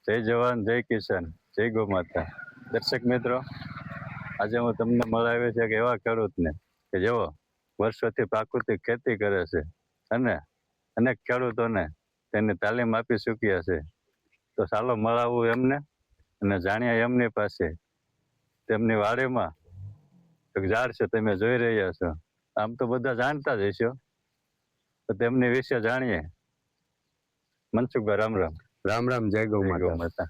જય જવાન, જય કિસાન, જય ગૌ માતા. દર્શક મિત્રો, આજે હું તમને મળાવ્યો છે કે એવા ખેડૂતને કે જેઓ વર્ષોથી પ્રાકૃતિક ખેતી કરે છે અને અનેક ખેડૂતોને તેની તાલીમ આપી ચૂક્યા છે. તો ચાલો મળાવું એમને અને જાણ્યા એમની પાસે. તેમની વાડીમાં એક ઝાડ છે, તમે જોઈ રહ્યા છો. આમ તો બધા જાણતા જ હશો, તો તેમની વિશે જાણીએ. મનસુખભાઈ, રામ રામ. રામ રામ, જય ગૌ માતા.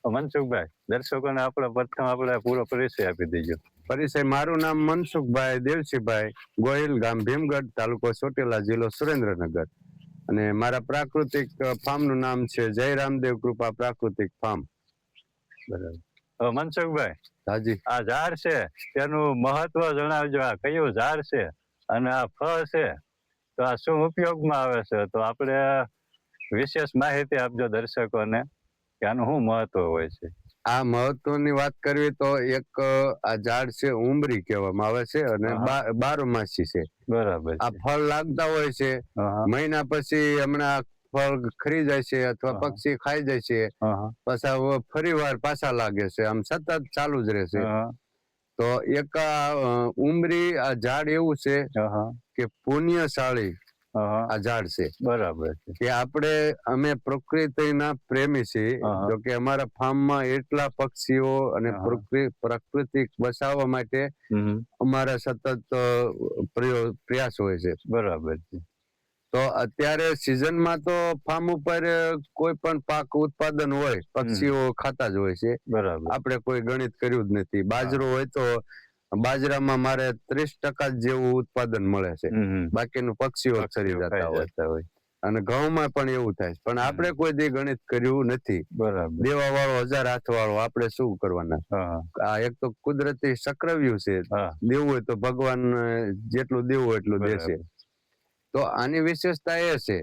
મનસુખભાઈ, દર્શકોને આપણે પૂરો પરિચય આપી દેજો. પરિચય: મારું નામ મનસુખભાઈ દેવસીભાઈ ગોહિલ, ગામ ભીમગઢ, તાલુકો ચોટીલા, જિલ્લો સુરેન્દ્રનગર. અને મારા પ્રાકૃતિક ફાર્મનું નામ છે જય રામદેવ કૃપા પ્રાકૃતિક ફાર્મ. બરાબર. મનસુખભાઈ, હાજી, આ ઝાડ છે તેનું મહત્વ જણાવજો. આ કયું ઝાડ છે અને આ ફળ છે, તો આ શું ઉપયોગમાં આવે છે? તો આપણે વિશેષ માહિતી આપજો દર્શકોને કે આનું શું મહત્વ હોય છે. આ મહત્વની વાત કરવી તો એક આ ઝાડ છે ઉંબરી કહેવામાં આવે છે અને બારોમાસી છે. બરાબર. આ ફળ લાગતા હોય છે, મહિના પછી હમણાં ફળ ખરી જાય છે અથવા પક્ષી ખાઈ જાય છે, પાછા ફરી વાર પાછા લાગે છે, આમ સતત ચાલુ જ રહેશે. તો એક ઉંબરી આ ઝાડ એવું છે કે પુણ્યશાળી આ ઝાડ છે. બરાબર કે અમે પ્રકૃતિના પ્રેમી છીએ. જો કે અમારા ફાર્મમાં એટલા પક્ષીઓ અને પ્રાકૃતિક બચાવવા માટે અમારા સતત પ્રયાસ હોય છે. બરાબર છે. તો અત્યારે સિઝનમાં તો ફાર્મ ઉપર કોઈ પણ પાક ઉત્પાદન હોય, પક્ષીઓ ખાતા જ હોય છે. બરાબર. આપણે કોઈ ગણિત કર્યું જ નથી. બાજરો હોય તો બાજરામાં મારે 30% જેવું ઉત્પાદન મળે છે, બાકીનું પક્ષીઓ ચરી જતા હોય. અને ઘઉંમાં પણ એવું થાય, પણ આપણે કોઈ દી ગણિત કર્યું નથી. બરાબર. દેવા વાળો 1000 હાથ વાળો આપણે શું કરવાના? આ એક તો કુદરતી ચક્રવ્યૂહ છે. દેવું હોય તો ભગવાન જેટલું દેવું હોય એટલું દેશે. તો આની વિશેષતા એ છે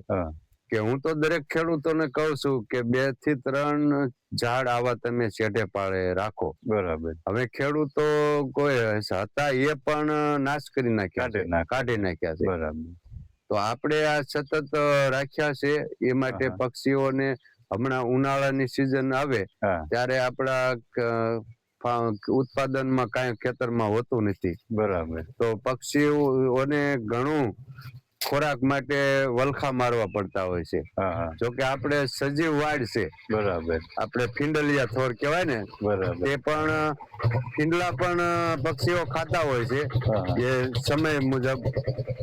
કે હું તો દરેક ખેડૂતોને કહું છું કે 2 થી 3 ઝાડ આવા તમે છેટે પાળે રાખો. બરાબર. હવે ખેડૂતો કોઈ હતા એ પણ નાશ કરી નાખ્યા, કાઢી નાખ્યા છે. બરાબર. તો આપણે આ સતત રાખ્યા છે. એ માટે પક્ષીઓને હમણાં ઉનાળાની સિઝન આવે ત્યારે આપણા ઉત્પાદનમાં કાંઈ ખેતરમાં હોતું નથી. બરાબર. તો પક્ષીઓને ઘણું ખોરાક માટે વલખા મારવા પડતા હોય છે. જોકે આપણે સજીવ વાડ છે. બરાબર. આપણે ફિંડલિયા થોર કહેવાય ને, તે પણ ફીંડલા પણ પક્ષીઓ ખાતા હોય છે એ સમય મુજબ.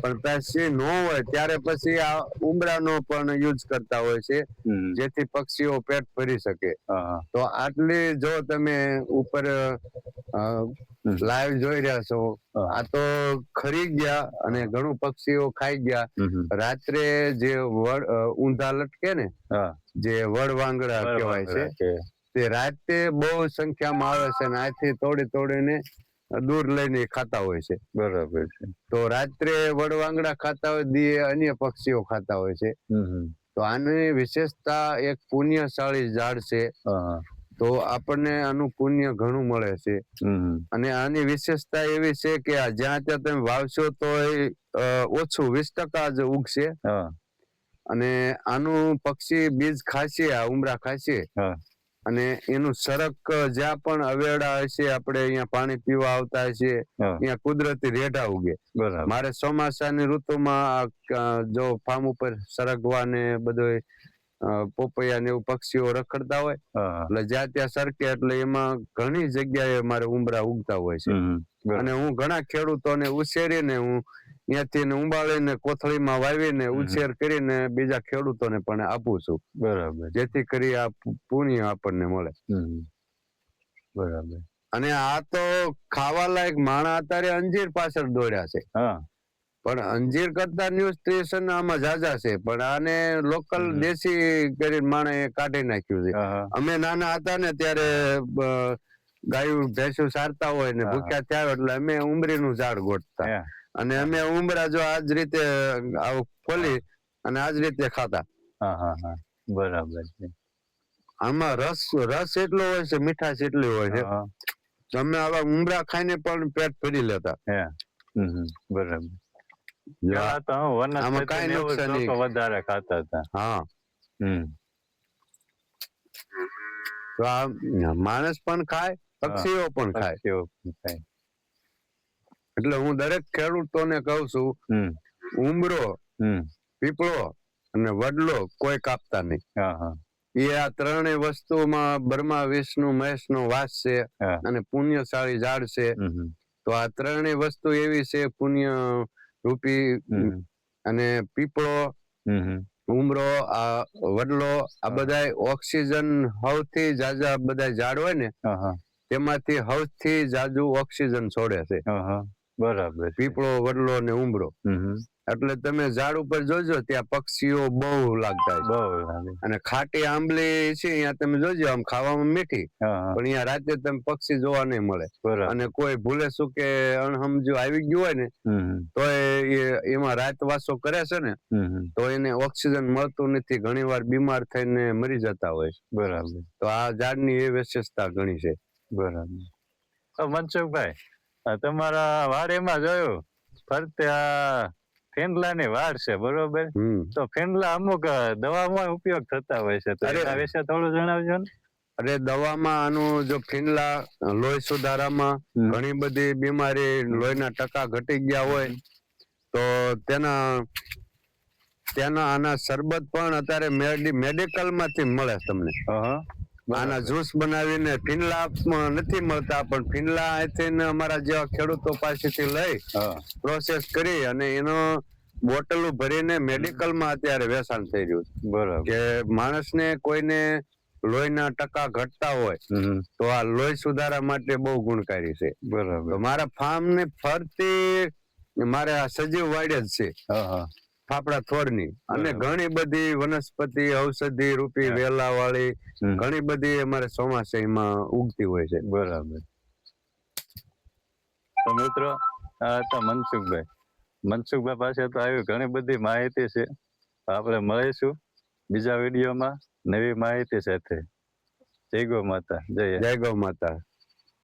પણ પછી ન હોય ત્યારે પછી આ ઉંબરાનો પણ યુઝ કરતા હોય છે, જેથી પક્ષીઓ પેટ ભરી શકે. તો આટલી જો તમે ઉપર લાઈવ જોઈ રહ્યા છો, આ તો ખરી ગયા અને ઘણું પક્ષીઓ ખાઈ ગયા. રાત્રે જે ઊંધા લટકે ને, જે વડવાંગડા કહેવાય છે, તે રાતે બહુ સંખ્યામાં આવે છે અને આથી તોડીને દૂર લઈને ખાતા હોય છે. બરાબર છે. તો રાત્રે વડવાંગડા ખાતા હોય, દીએ અન્ય પક્ષીઓ ખાતા હોય છે. તો આની વિશેષતા એક પુણ્યશાળી ઝાડ છે. તો આપણને આનું પુણ્ય ઘણું મળે છે. અને આની વિશેષતા એવી છે કે જ્યાં ત્યાં તમે વાવશો તો ઓછું 20% જ ઉગશે. અને આનું પક્ષી બીજ ખાશે, આ ઉમરા ખાશે, અને એનું સરક જ્યાં પણ અવેડા હશે, આપણે અહીંયા પાણી પીવા આવતા હશે, ત્યાં કુદરતી રેઢા ઉગે. મારે ચોમાસાની ઋતુમાં જો ફાર્મ ઉપર સરગવા ને બધું પોપૈયા ને એવું પક્ષીઓ રખડતા હોય, એટલે જ્યાં ત્યાં સરકે એટલે એમાં ઘણી જગ્યાએ મારે ઉંબરા ઉગતા હોય છે. અને હું ઘણા ખેડૂતોને ઉછેરીને હું ત્યાંથી ઉંબાળીને કોથળીમાં વાવીને ઉછેર કરીને બીજા ખેડૂતોને પણ આપું છું. બરાબર. જેથી કરી આ પુણ્ય આપણને મળે. બરાબર. અને આ તો ખાવા લાયક માણા અત્યારે અંજીર પાછળ દોડ્યા છે. પણ અંજીર કરતા ન્યુટ્રિશન આમાં ઝાઝા છે, પણ આને લોકલ દેશી કરીને માણે કાઢી નાખ્યું છે. અમે નાના હતા ને ત્યારે ગાયું ભેંસું સારતા હોય ને ભૂખ્યા થયા એટલે અમે ઉંબરીનું ઝાડ ગોઠતા, અને અમે ઉંબરા જો આજ રીતે આવું ખોલી અને આજ રીતે ખાતા. બરાબર છે. આમાં રસ એટલો હોય છે, મીઠાશ એટલી હોય છે. અમે આવા ઉંબરા ખાઈને પણ પેટ ભરી લેતા. બરાબર. આમાં કઈ નુકસાન વધારે ખાતા હતા. તો આ માણસ પણ ખાય, પક્ષીઓ પણ ખાય. પક્ષીઓ પણ ખાય. એટલે હું દરેક ખેડૂતોને કહું છું, ઉમરો, પીપળો અને વડલો કોઈ કાપતા નહીં. એ આ ત્રણેય વસ્તુમાં બ્રહ્મા, વિષ્ણુ, મહેશ નો વાસ છે અને પુણ્યશાળી ઝાડ છે. તો આ ત્રણેય વસ્તુ એવી છે પુણ્ય રૂપી. અને પીપળો, ઉમરો, આ વડલો, આ બધા ઓક્સિજન સૌથી જાજા બધા ઝાડ હોય ને તેમાંથી સૌથી જાજુ ઓક્સિજન છોડે છે. બરાબર. પીપળો, વડલો ને ઉમરો. એટલે તમે ઝાડ ઉપર જોજો ત્યાં પક્ષીઓ બહુ લાગતા છે. અને ખાટી આંબલી છે અહીંયા તમે જોજો, આમ ખાવામાં મીઠી, પણ અહીંયા રાતે તમે પક્ષી જોવા નહીં મળે. અને કોઈ ભૂલે શું કે અણહમજુ આવી ગયું હોય ને તો એમાં રાતવાસો કરે છે ને તો એને ઓક્સિજન મળતું નથી, ઘણી વાર બીમાર થઈને મરી જતા હોય. બરાબર. તો આ ઝાડની એ વિશેષતા ઘણી છે. બરાબર. મનસુખભાઈ, તમારા વાડીમાં જોયું ફરતે આ ફેંડલાની વાડ છે, બરોબર? તો ફેંડલા અમુક દવામાં ઉપયોગ થતા હોય છે, તો એના વિશે થોડું જણાવજો ને. અરે દવામાં આનું જો ફીંડલા લોહી સુધારામાં ઘણી બધી બીમારી, લોહીના ટકા ઘટી ગયા હોય તો તેના આના શરબત પણ અત્યારે મેડિકલ માંથી મળે તમને. આના જ્યુસ બનાવીને ફીંડલા નથી મળતા, પણ ફીંડલા અહીંથી અમારા જેવા ખેડૂતો પાસેથી લઈ પ્રોસેસ કરી અને એનો બોટલો ભરીને મેડિકલ માં અત્યારે વેચાણ થઈ રહ્યું છે. બરાબર. કે માણસને કોઈને લોહીના ટકા ઘટતા હોય તો આ લોહી સુધારા માટે બહુ ગુણકારી છે. બરાબર. તો મારા ફાર્મ ને ફરતી મારે આ સજીવ વાડે જ છે, ફાફડા થોડની, અને ઘણી બધી વનસ્પતિ ઔષધિ રૂપી વેલા વાળી ઘણી બધી અમારે ચોમાસામાં ઉગતી હોય છે. બરાબર. તો મિત્રો આ હતા મનસુખભાઈ પાસે તો આવી ઘણી બધી માહિતી છે. આપણે મળીશું બીજા વિડીયોમાં નવી માહિતી સાથે. જય ગૌ માતા. જય ગૌ માતા.